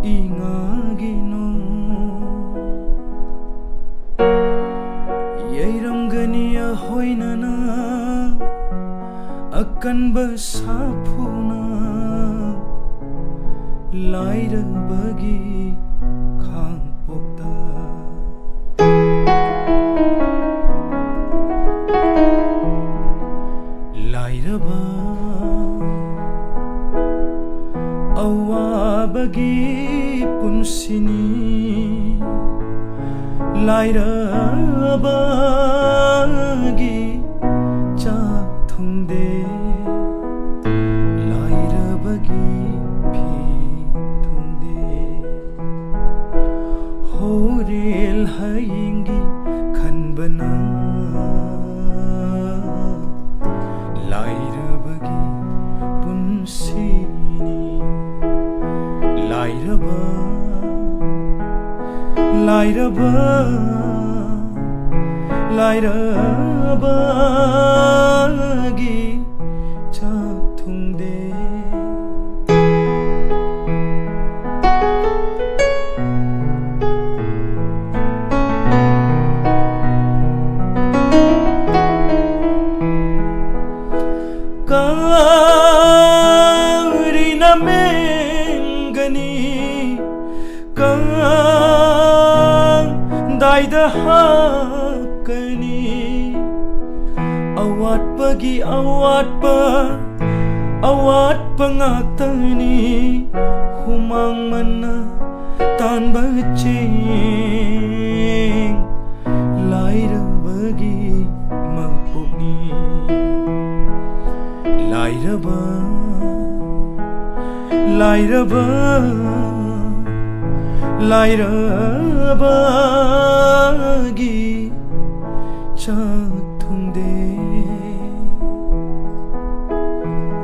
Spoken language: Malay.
ingagino yairangania hoinana akan bersapuna laira bagi khang pokta laira ba awa bagi punsini laira bagi chak thungde laira bagi phi thungde horel haingi khanbana laira bagi punsini laira bagi chak thungde karina mengani daida hakani awat pangaktani humang mana tan baceng laira bagi mapuni laira bagi cha